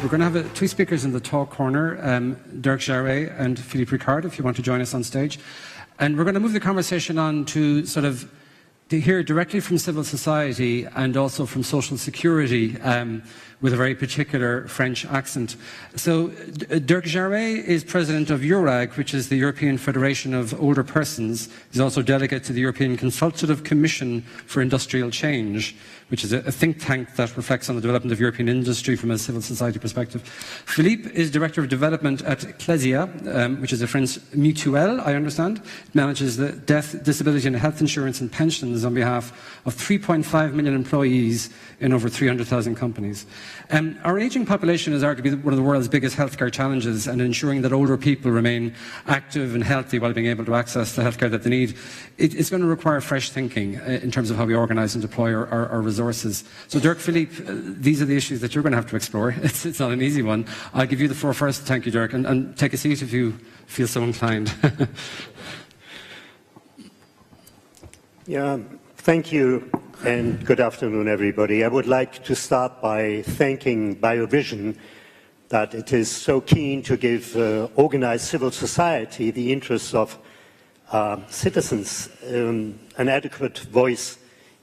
We're going to have two speakers in the talk corner, Dirk Jarret and Philippe Ricard, if you want to join us on stage. And we're going to move the conversation on to sort of to hear directly from civil society and also from social security with a very particular French accent. So Dirk Jarret is president of EURAG, which is the European Federation of Older Persons. He's also delegate to the European Consultative Commission for Industrial Change, which is a think tank that reflects on the development of European industry from a civil society perspective. Philippe is Director of Development at Clesia, which is a French mutuelle, I understand. It manages the death, disability and health insurance and pensions on behalf of 3.5 million employees in over 300,000 companies. Our ageing population is arguably one of the world's biggest healthcare challenges, and ensuring that older people remain active and healthy while being able to access the healthcare that they need, it's going to require fresh thinking in terms of how we organise and deploy our resources. So Dirk, Philippe, these are the issues that you're going to have to explore. It's not an easy one. I'll give you the floor first. Thank you, Dirk, and take a seat if you feel so inclined. Yeah, thank you, and good afternoon, everybody. I would like to start by thanking BIOVISION that it is so keen to give organized civil society, the interests of citizens, an adequate voice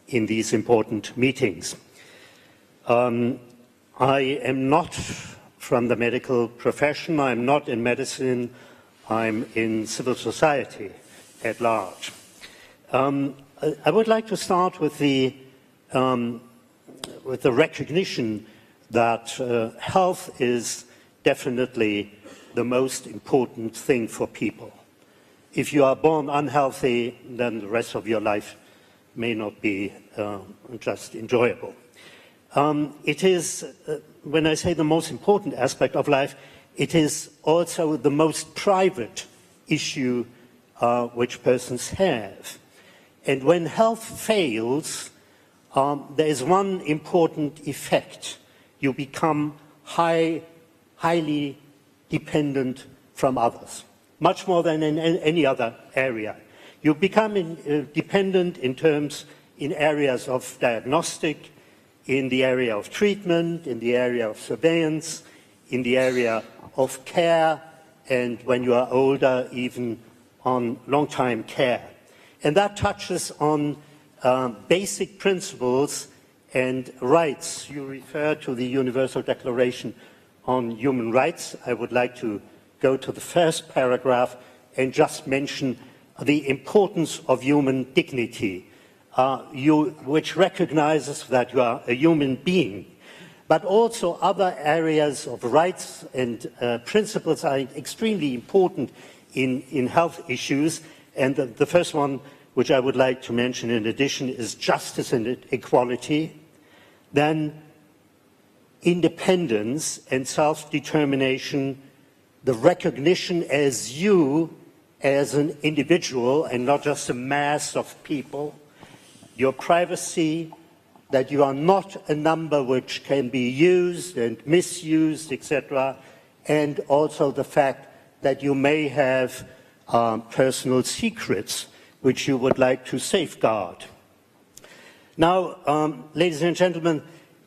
in these important meetings. I am not from the medical profession, I'm not in medicine, I'm in civil society at large. I would like to start with the recognition that health is definitely the most important thing for people. If you are born unhealthy, then the rest of your life may not be just enjoyable. It is, when I say the most important aspect of life, it is also the most private issue which persons have. And when health fails, there is one important effect. You become highly dependent from others, much more than in any other area. You become dependent in areas of diagnostic, in the area of treatment, in the area of surveillance, in the area of care, and when you are older, even on long-time care. And that touches on basic principles and rights. You refer to the Universal Declaration on Human Rights. I would like to go to the first paragraph and just mention the importance of human dignity, which recognizes that you are a human being. But also other areas of rights and principles are extremely important in health issues. And the first one, which I would like to mention in addition, is justice and equality. Then independence and self-determination, the recognition as you, as an individual and not just a mass of people, your privacy, that you are not a number which can be used and misused, etc., and also the fact that you may have personal secrets which you would like to safeguard. Now, ladies and gentlemen,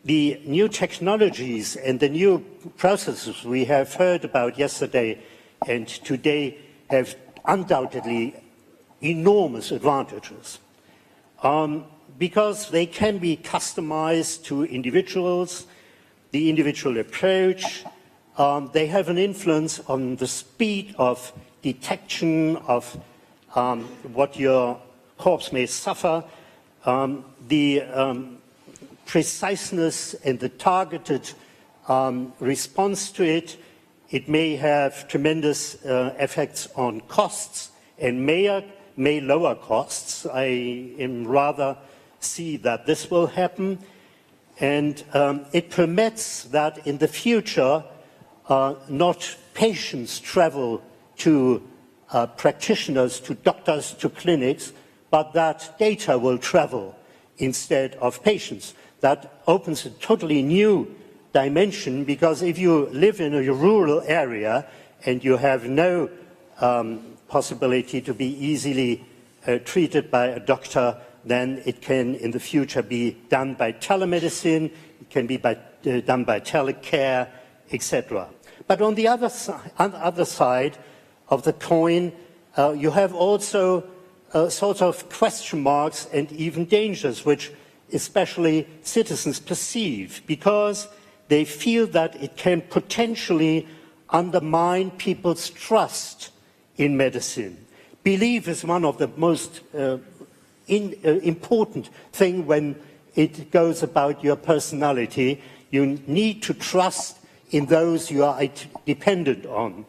the new technologies and the new processes we have heard about yesterday and today have undoubtedly enormous advantages because they can be customized to individuals, the individual approach. They have an influence on the speed of detection of what your corpse may suffer, the preciseness and the targeted response to it. It may have tremendous effects on costs and may lower costs. I am rather see that this will happen. And it permits that in the future, not patients travel to practitioners, to doctors, to clinics, but that data will travel instead of patients. That opens a totally new dimension, because if you live in a rural area and you have no possibility to be easily treated by a doctor, then it can in the future be done by telemedicine, it can be done by telecare, etc. But on the other side of the coin, you have also sort of question marks and even dangers, which especially citizens perceive, because they feel that it can potentially undermine people's trust in medicine. Belief is one of the most important things when it goes about your personality. You need to trust in those you are dependent on.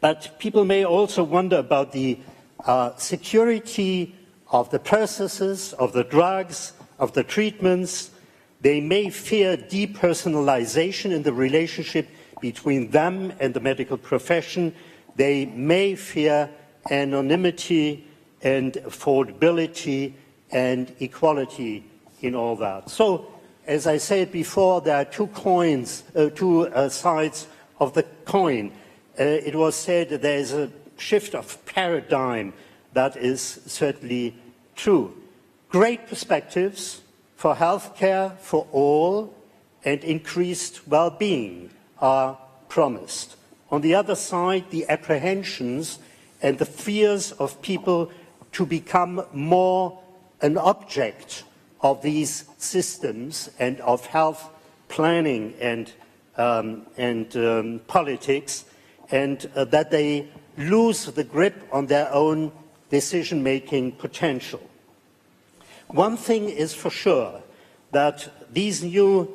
But people may also wonder about the security of the processes, of the drugs, of the treatments. They may fear depersonalization in the relationship between them and the medical profession. They may fear anonymity and affordability and equality in all that. So, as I said before, there are two sides of the coin. It was said that there is a shift of paradigm. That is certainly true. Great perspectives for healthcare for all and increased well-being are promised. On the other side, the apprehensions and the fears of people to become more an object of these systems and of health planning and politics, and that they lose the grip on their own decision-making potential. One thing is for sure, that these new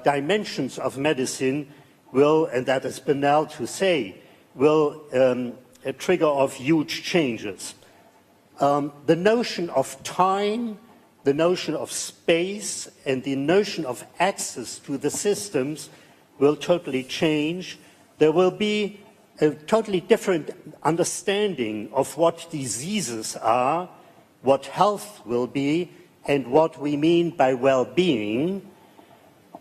dimensions of medicine will, and that is banal to say, will trigger off huge changes. The notion of time, the notion of space, and the notion of access to the systems will totally change. There will be a totally different understanding of what diseases are, what health will be, and what we mean by well-being.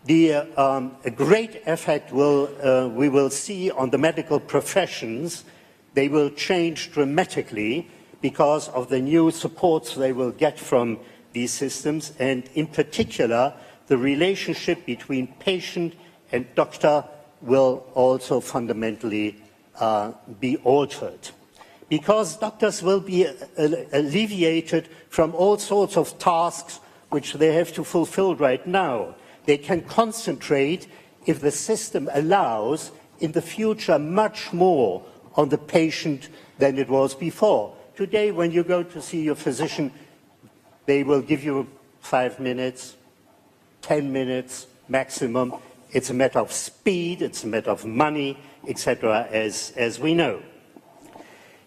A great effect we will see on the medical professions. They will change dramatically because of the new supports they will get from these systems, and in particular, the relationship between patient and doctor will also fundamentally be altered. Because doctors will be alleviated from all sorts of tasks which they have to fulfill right now. They can concentrate, if the system allows, in the future much more on the patient than it was before. Today, when you go to see your physician, they will give you 5 minutes, 10 minutes maximum. It's a matter of speed, it's a matter of money, etc., as we know.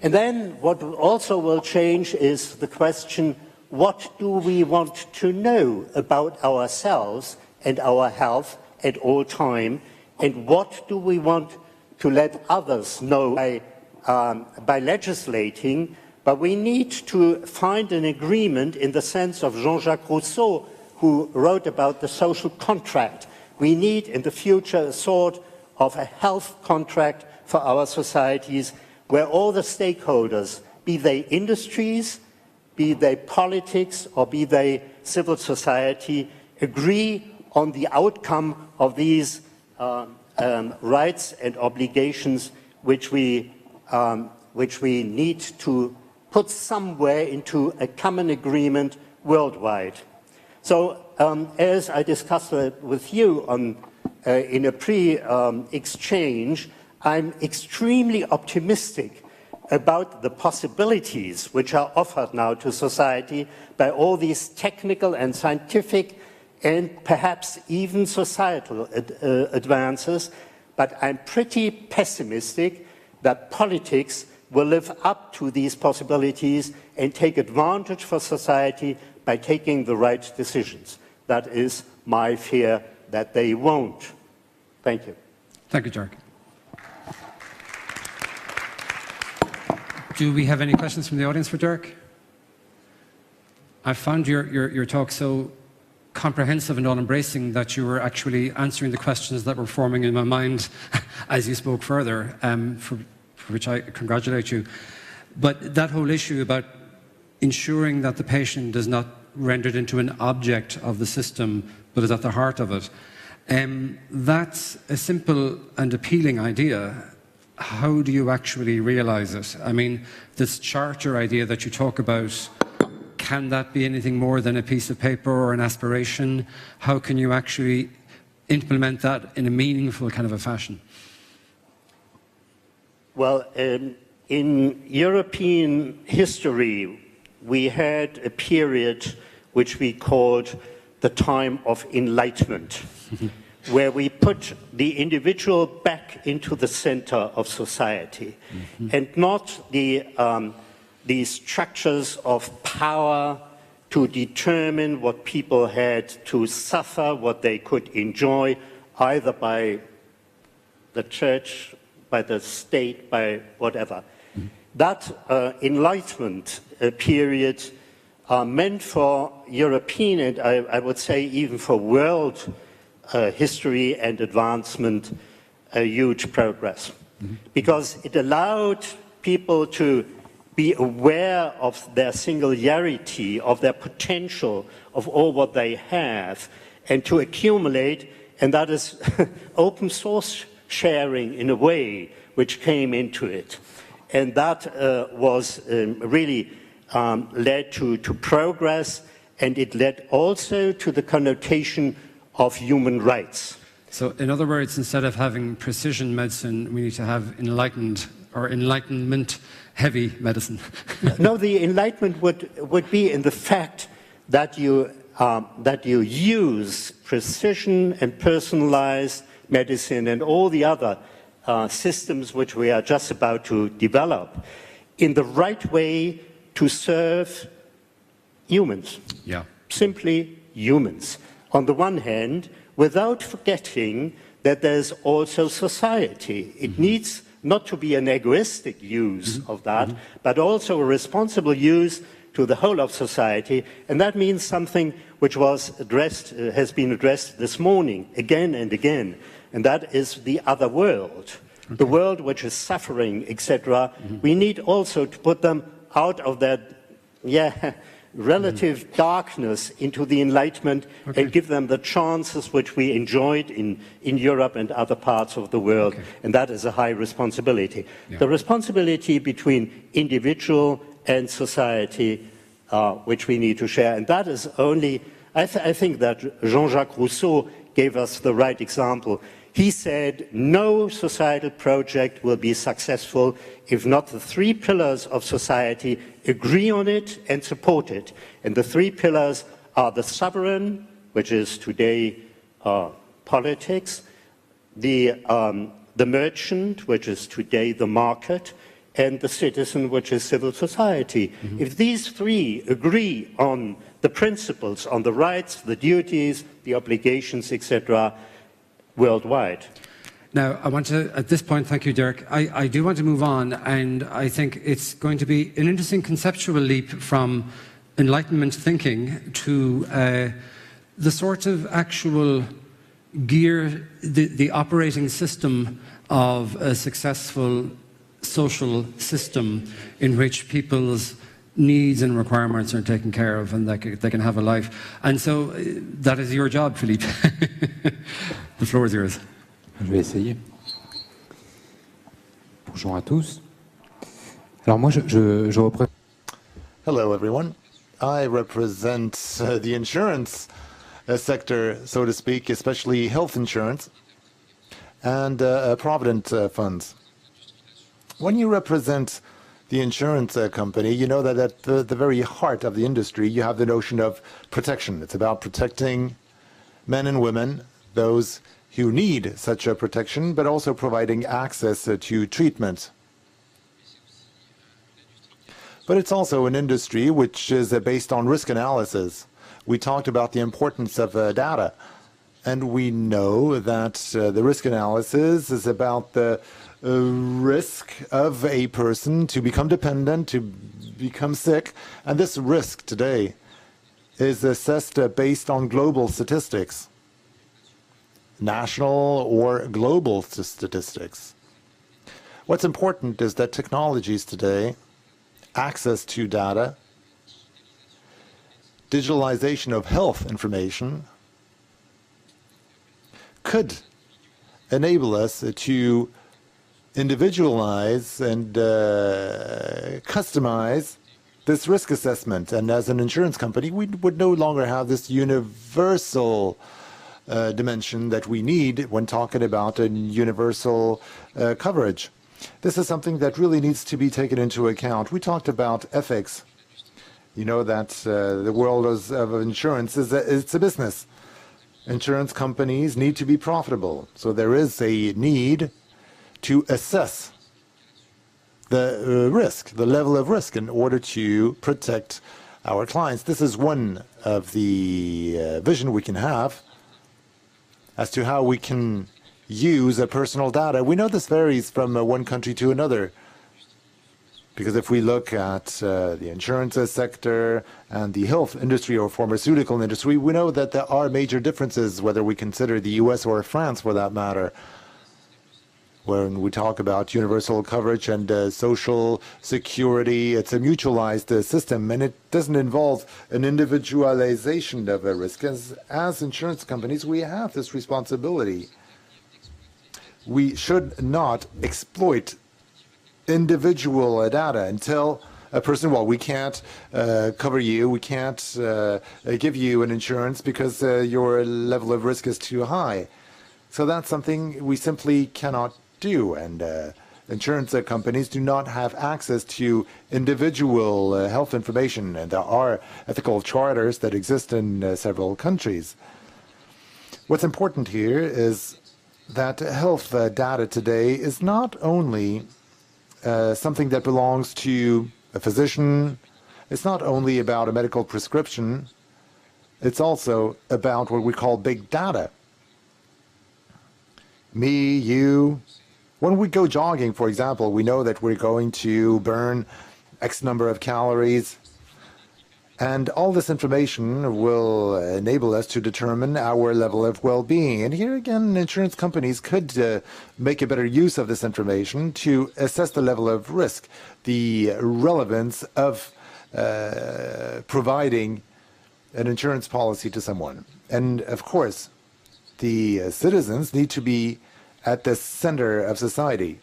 And then what also will change is the question, what do we want to know about ourselves and our health at all time, and what do we want to let others know by legislating? But we need to find an agreement in the sense of Jean-Jacques Rousseau, who wrote about the social contract. We need in the future a sort of a health contract for our societies, where all the stakeholders, be they industries, be they politics, or be they civil society, agree on the outcome of these rights and obligations which we need to put somewhere into a common agreement worldwide. So as I discussed with you in a pre-exchange, I'm extremely optimistic about the possibilities which are offered now to society by all these technical and scientific and perhaps even societal advances, but I'm pretty pessimistic that politics will live up to these possibilities and take advantage for society by taking the right decisions. That is my fear, that they won't. Thank you. Thank you, Dirk. Do we have any questions from the audience for Dirk? I found your talk so comprehensive and all-embracing that you were actually answering the questions that were forming in my mind as you spoke further, for which I congratulate you. But that whole issue about ensuring that the patient is not rendered into an object of the system, but is at the heart of it, That's a simple and appealing idea. How do you actually realize it? I mean, this charter idea that you talk about, can that be anything more than a piece of paper or an aspiration? How can you actually implement that in a meaningful kind of a fashion? Well, in European history, we had a period which we called the time of enlightenment, where we put the individual back into the center of society, and not the structures of power to determine what people had to suffer, what they could enjoy, either by the church, by the state, by whatever. That enlightenment period meant for European, and I would say even for world history and advancement, a huge progress. Because it allowed people to be aware of their singularity, of their potential, of all what they have, and to accumulate, and that is open source sharing in a way which came into it. And that was really led to progress, and it led also to the connotation of human rights. So in other words, instead of having precision medicine, we need to have enlightened or enlightenment-heavy medicine. No, the enlightenment would be in the fact that you use precision and personalized medicine and all the other systems which we are just about to develop in the right way to serve humans. Yeah. Simply humans. On the one hand, without forgetting that there's also society. It needs not to be an egoistic use of that, but also a responsible use to the whole of society. And that means something which was addressed, has been addressed this morning again and again, and that is the other world. The world which is suffering, etc. We need also to put them out of that relative darkness into the enlightenment and give them the chances which we enjoyed in Europe and other parts of the world. And that is a high responsibility. The responsibility between individual and society, which we need to share. And that is only, I think that Jean-Jacques Rousseau gave us the right example. He said, no societal project will be successful if not the three pillars of society agree on it and support it. And the three pillars are the sovereign, which is today politics, the merchant, which is today the market, and the citizen, which is civil society. If these three agree on the principles, on the rights, the duties, the obligations, etc., worldwide. Now, I want to, at this point, thank you, Dirk, I do want to move on, and I think it's going to be an interesting conceptual leap from Enlightenment thinking to the sort of actual gear, the operating system of a successful social system in which people's needs and requirements are taken care of and they can have a life. And so that is your job, Philippe. The floor is yours. Je vais essayer. Bonjour à tous. Alors moi, je représente... Hello, everyone. I represent the insurance sector, so to speak, especially health insurance and provident funds. When you represent the insurance company, you know that at the very heart of the industry, you have the notion of protection. It's about protecting men and women, those who need such a protection, but also providing access to treatment. But it's also an industry which is based on risk analysis. We talked about the importance of data, and we know that the risk analysis is about the risk of a person to become dependent, to become sick, and this risk today is assessed based on global statistics, national or global statistics. What's important is that technologies today, access to data, digitalization of health information, could enable us to individualize and customize this risk assessment. And as an insurance company, we would no longer have this universal dimension that we need when talking about a universal coverage. This is something that really needs to be taken into account. We talked about ethics. You know that the world of insurance it's a business. Insurance companies need to be profitable. So there is a need to assess the risk, the level of risk, in order to protect our clients. This is one of the vision we can have as to how we can use personal data. We know this varies from one country to another, because if we look at the insurance sector and the health industry or pharmaceutical industry, we know that there are major differences, whether we consider the US or France for that matter. When we talk about universal coverage and social security, it's a mutualized system, and it doesn't involve an individualization of a risk. As insurance companies, we have this responsibility. We should not exploit individual data until a person, well, we can't cover you, we can't give you an insurance because your level of risk is too high. So that's something we simply cannot do, and insurance companies do not have access to individual health information, and there are ethical charters that exist in several countries. What's important here is that health data today is not only something that belongs to a physician, it's not only about a medical prescription, it's also about what we call big data. Me, you. When we go jogging, for example, we know that we're going to burn X number of calories, and all this information will enable us to determine our level of well-being. And here again, insurance companies could make a better use of this information to assess the level of risk, the relevance of providing an insurance policy to someone. And of course, the citizens need to be at the center of society.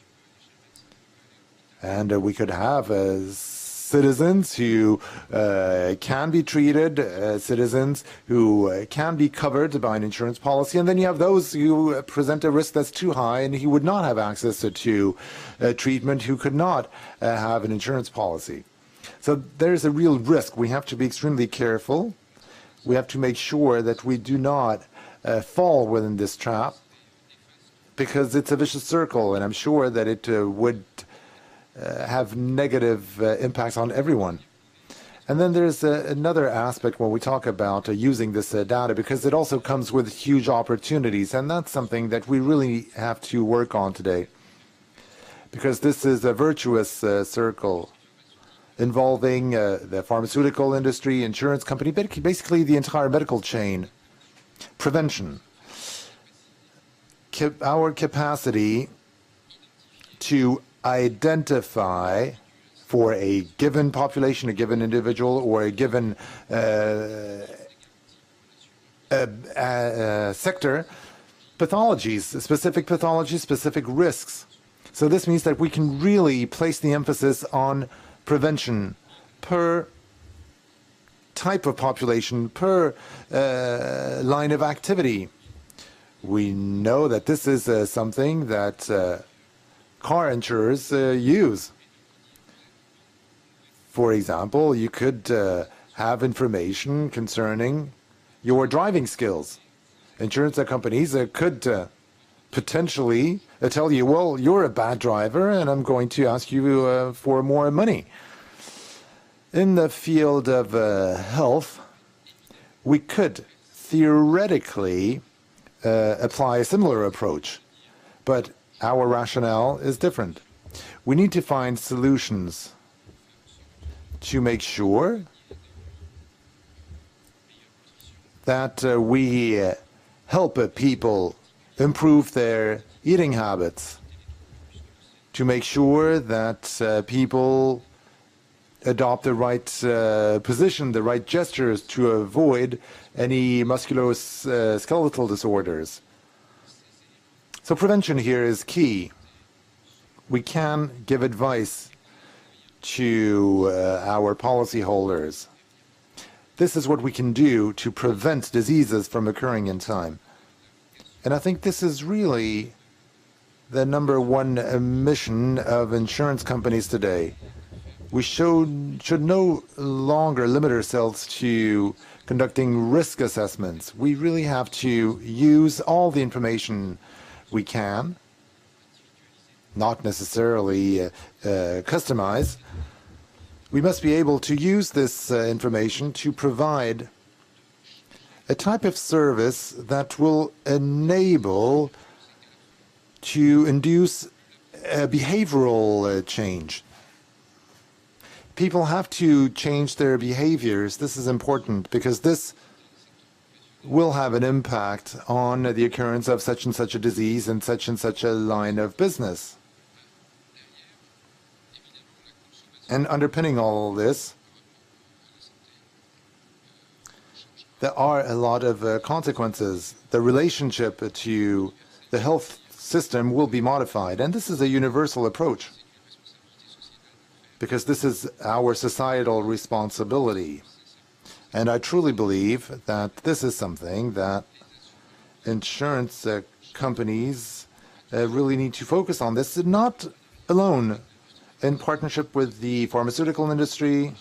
And we could have citizens who can be treated, citizens who can be covered by an insurance policy, and then you have those who present a risk that's too high and who would not have access to treatment, who could not have an insurance policy. So there's a real risk. We have to be extremely careful. We have to make sure that we do not fall within this trap, because it's a vicious circle, and I'm sure that it would have negative impacts on everyone. And then there's another aspect when we talk about using this data, because it also comes with huge opportunities, and that's something that we really have to work on today, because this is a virtuous circle involving the pharmaceutical industry, insurance company, basically the entire medical chain. Prevention. Our capacity to identify for a given population, a given individual, or a given sector, pathologies, specific risks. So this means that we can really place the emphasis on prevention per type of population, per line of activity. We know that this is something that car insurers use. For example, you could have information concerning your driving skills. Insurance companies could potentially tell you, well, you're a bad driver and I'm going to ask you for more money. In the field of health, we could theoretically apply a similar approach, but our rationale is different. We need to find solutions to make sure that we help people improve their eating habits, to make sure that people adopt the right position, the right gestures to avoid any musculoskeletal disorders. So prevention here is key. We can give advice to our policyholders. This is what we can do to prevent diseases from occurring in time. And I think this is really the #1 mission of insurance companies today. We should no longer limit ourselves to conducting risk assessments. We really have to use all the information we can, not necessarily customize. We must be able to use this information to provide a type of service that will enable to induce a behavioral change. People have to change their behaviors. This is important because this will have an impact on the occurrence of such and such a disease and such a line of business. And underpinning all this, there are a lot of consequences. The relationship to the health system will be modified, and this is a universal approach because this is our societal responsibility. And I truly believe that this is something that insurance companies really need to focus on. This is not alone, in partnership with the pharmaceutical industry,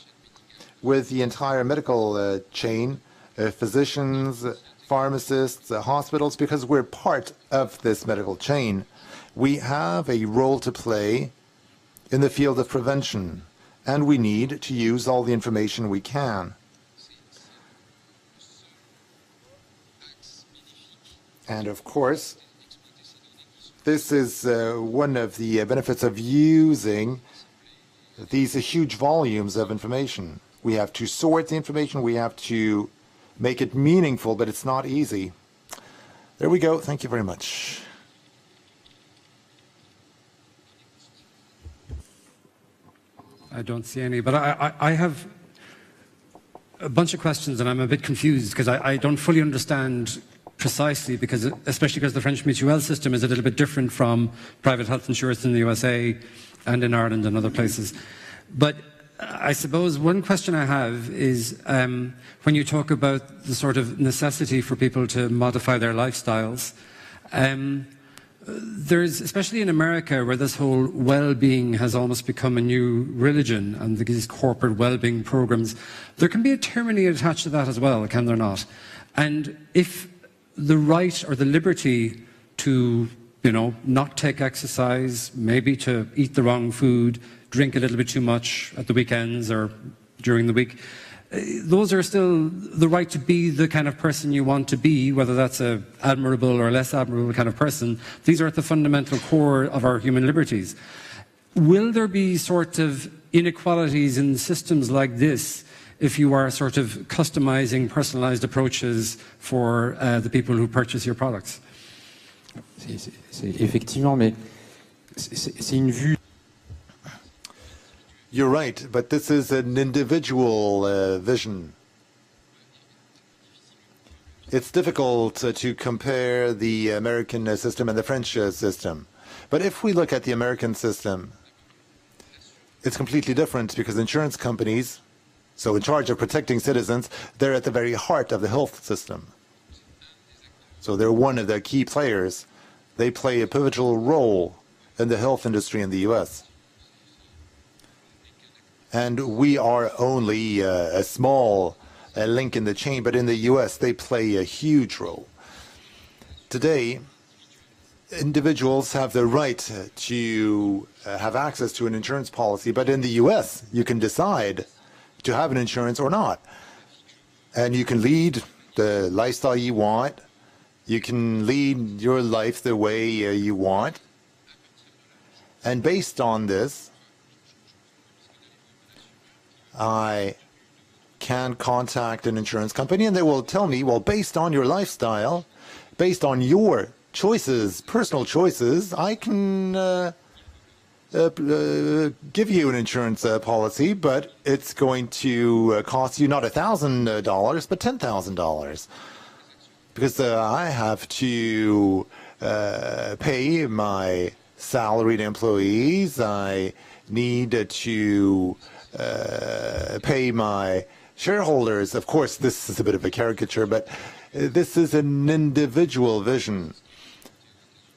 with the entire medical chain, physicians, pharmacists, hospitals, because we're part of this medical chain. We have a role to play in the field of prevention, and we need to use all the information we can. And of course, this is one of the benefits of using these huge volumes of information. We have to sort the information, we have to make it meaningful, but it's not easy. There we go. Thank you very much. I don't see any, but I have a bunch of questions and I'm a bit confused because I don't fully understand precisely, because especially because the French mutuelle system is a little bit different from private health insurance in the USA and in Ireland and other places. But I suppose one question I have is when you talk about the sort of necessity for people to modify their lifestyles, there's, especially in America, where this whole well-being has almost become a new religion, and these corporate well-being programs, there can be a tyranny attached to that as well, can there not? And if the right or the liberty to, not take exercise, maybe to eat the wrong food, drink a little bit too much at the weekends or during the week, those are still the right to be the kind of person you want to be, whether that's an admirable or less admirable kind of person. These are at the fundamental core of our human liberties. Will there be sort of inequalities in systems like this if you are sort of customizing personalized approaches for the people who purchase your products? Effectivement, mais c'est une vue. You're right, but this is an individual vision. It's difficult to compare the American system and the French system. But if we look at the American system, it's completely different because insurance companies, so in charge of protecting citizens, they're at the very heart of the health system. So they're one of the key players. They play a pivotal role in the health industry in the US. And we are only a small link in the chain, but in the US, they play a huge role. Today, individuals have the right to have access to an insurance policy, but in the US, you can decide to have an insurance or not. And you can lead the lifestyle you want. You can lead your life the way you want. And based on this, I can contact an insurance company and they will tell me, well, based on your lifestyle, based on your choices, personal choices, I can give you an insurance policy, but it's going to cost you not $1,000, but $10,000. Because I have to pay my salaried employees. I need to pay my shareholders. Of course, this is a bit of a caricature, but this is an individual vision.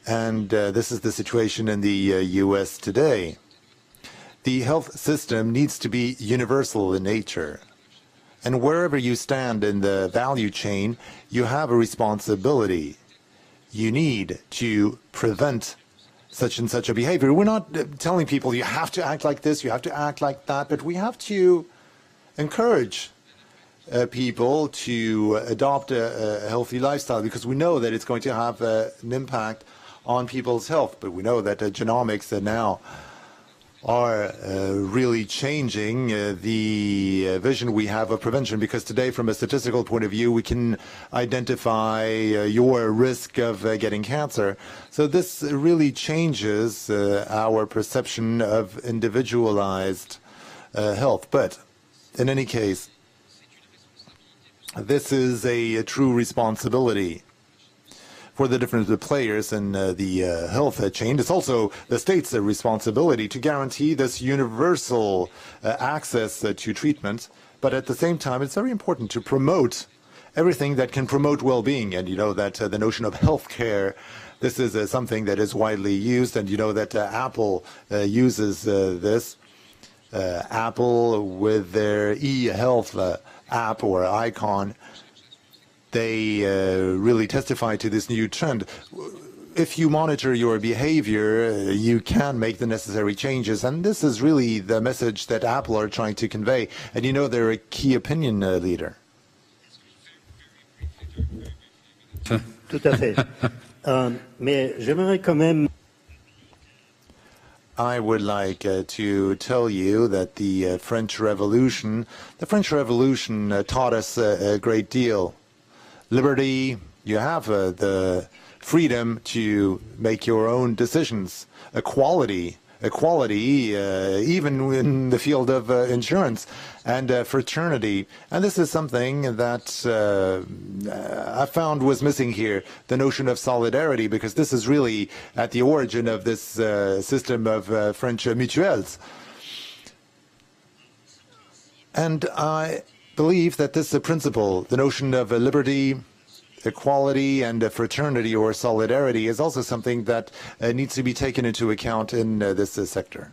And this is the situation in the U.S. today. The health system needs to be universal in nature. And wherever you stand in the value chain, you have a responsibility. You need to prevent such and such a behavior. We're not telling people you have to act like this, you have to act like that, but we have to encourage people to adopt a healthy lifestyle, because we know that it's going to have an impact on people's health. But we know that genomics now are really changing the vision we have of prevention, because today, from a statistical point of view, we can identify your risk of getting cancer. So this really changes our perception of individualized health. But in any case, this is a true responsibility for the different players in the health chain. It's also the state's responsibility to guarantee this universal access to treatment. But at the same time, it's very important to promote everything that can promote well-being. And you know that the notion of healthcare, this is something that is widely used. And you know that Apple uses this. Apple, with their e-health app or icon, they really testify to this new trend. If you monitor your behavior, you can make the necessary changes. And this is really the message that Apple are trying to convey. And you know, they're a key opinion leader. Tout à fait. Mais j'aimerais quand même... I would like to tell you that the French Revolution taught us a great deal. Liberty, you have the freedom to make your own decisions. Equality, even in the field of insurance, and fraternity. And this is something that I found was missing here, the notion of solidarity, because this is really at the origin of this system of French mutuelles. And I believe that this principle, the notion of liberty, equality, and fraternity or solidarity, is also something that needs to be taken into account in this sector.